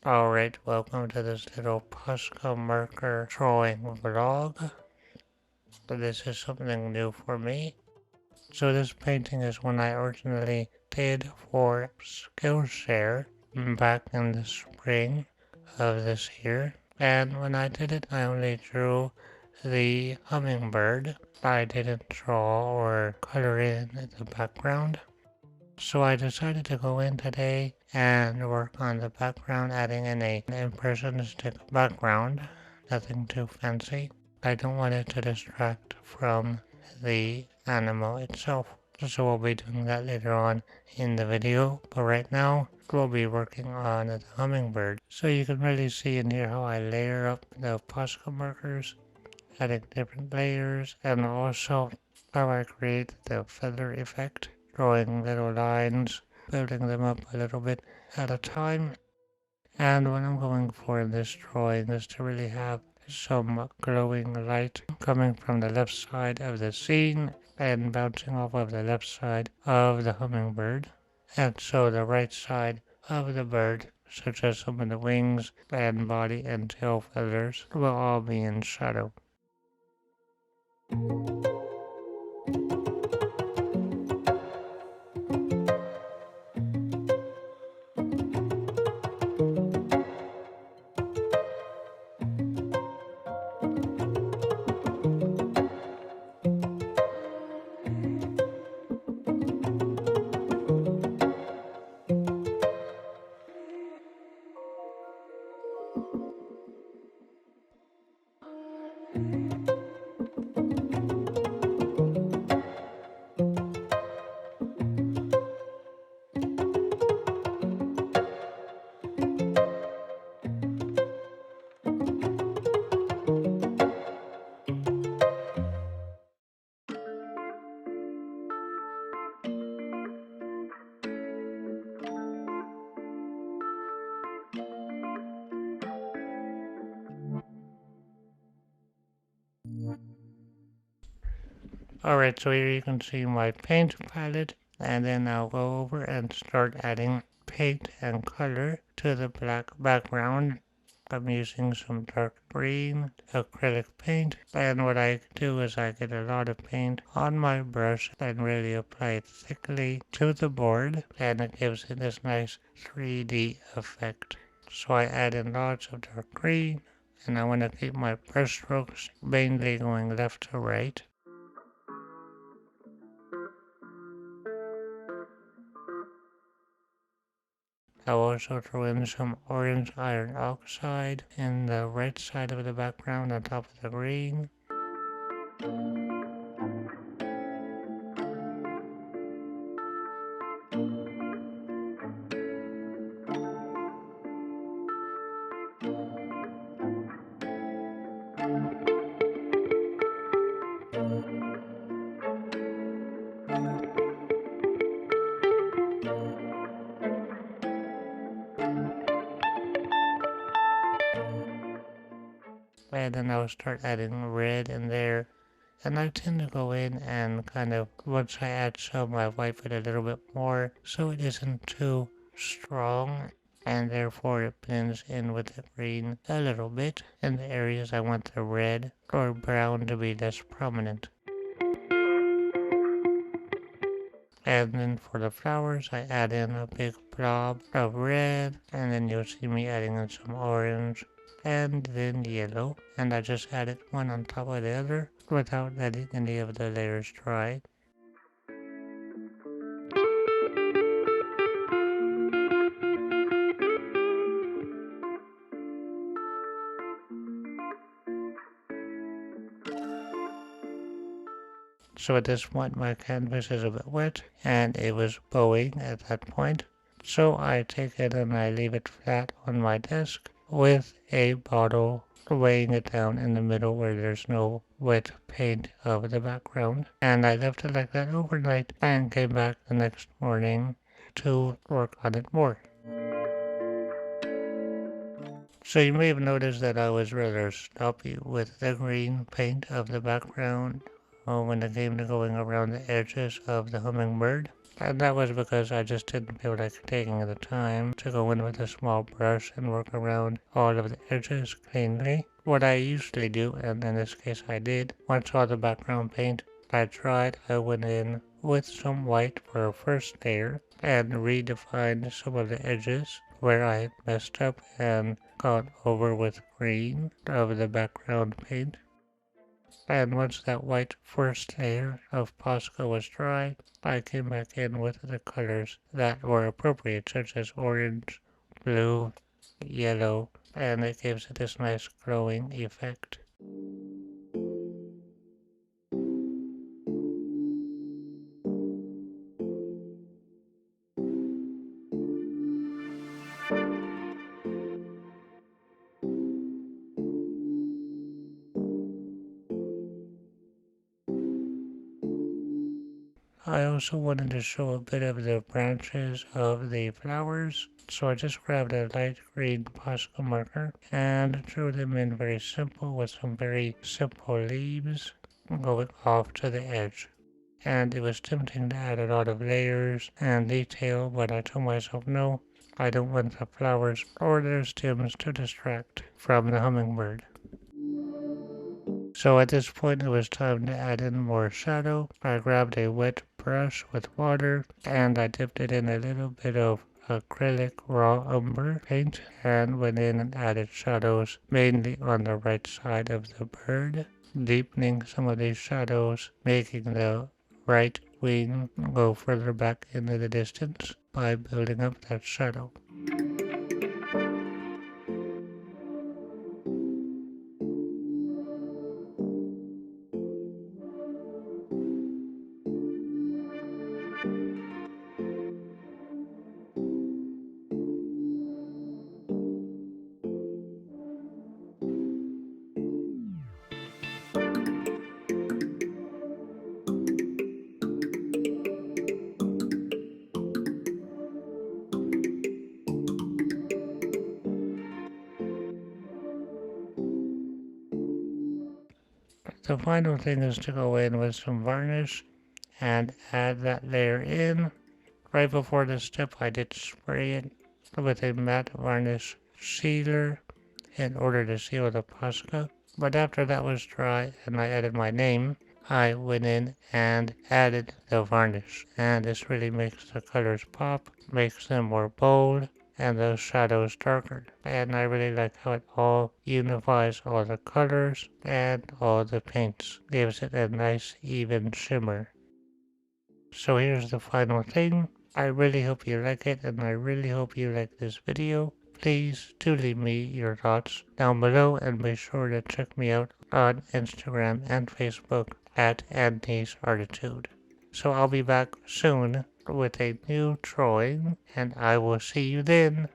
Alright, welcome to this little Posca marker drawing vlog. So this is something new for me. So this painting is one I originally did for Skillshare back in the spring of this year. And when I did it, I only drew the hummingbird. I didn't draw or color in the background. So I decided to go in today and work on the background, adding in an impressionistic background, nothing too fancy. I don't want it to distract from the animal itself. So we'll be doing that later on in the video, but right now we'll be working on the hummingbird. So you can really see in here how I layer up the Posca markers, adding different layers, and also how I create the feather effect, drawing little lines, building them up a little bit at a time. And what I'm going for in this drawing is to really have some glowing light coming from the left side of the scene and bouncing off of the left side of the hummingbird. And so the right side of the bird, such as some of the wings and body and tail feathers, will all be in shadow. Alright, so here you can see my paint palette, and then I'll go over and start adding paint and color to the black background. I'm using some dark green acrylic paint, and what I do is I get a lot of paint on my brush and really apply it thickly to the board, and it gives it this nice 3D effect. So I add in lots of dark green, and I want to keep my brush strokes mainly going left to right. I'll also throw in some orange iron oxide in the right side of the background on top of the green. And then I'll start adding red in there. And I tend to go in and kind of, once I add some, I wipe it a little bit more so it isn't too strong, and therefore it blends in with the green a little bit in the areas I want the red or brown to be less prominent. And then for the flowers, I add in a big blob of red, and then you'll see me adding in some orange, and then yellow, and I just added one on top of the other without letting any of the layers dry. So at this point my canvas is a bit wet and it was bowing at that point. So I take it and I leave it flat on my desk with a bottle weighing it down in the middle where there's no wet paint of the background. And I left it like that overnight and came back the next morning to work on it more. So you may have noticed that I was rather sloppy with the green paint of the background when it came to going around the edges of the hummingbird. And that was because I just didn't feel like taking the time to go in with a small brush and work around all of the edges cleanly. What I usually do, and in this case I did, once all the background paint I tried, I went in with some white for a first layer and redefined some of the edges where I had messed up and gone over with green of the background paint. And once that white first layer of Posca was dry, I came back in with the colors that were appropriate, such as orange, blue, yellow, and it gives it this nice glowing effect. I also wanted to show a bit of the branches of the flowers, so I just grabbed a light green Posca marker and drew them in very simple with some very simple leaves going off to the edge. And it was tempting to add a lot of layers and detail, but I told myself no, I don't want the flowers or their stems to distract from the hummingbird. So at this point it was time to add in more shadow. I grabbed a wet brush with water and I dipped it in a little bit of acrylic raw umber paint and went in and added shadows mainly on the right side of the bird, deepening some of these shadows, making the right wing go further back into the distance by building up that shadow. The final thing is to go in with some varnish and add that layer in. Right before this step I did spray it with a matte varnish sealer in order to seal the Posca. But after that was dry and I added my name, I went in and added the varnish. And this really makes the colors pop, makes them more bold, and those shadows darker. And I really like how it all unifies all the colors and all the paints. Gives it a nice even shimmer. So here's the final thing. I really hope you like it and I really hope you like this video. Please do leave me your thoughts down below and be sure to check me out on Instagram and Facebook at Anthony's Artitude. So I'll be back soon with a new drawing and I will see you then.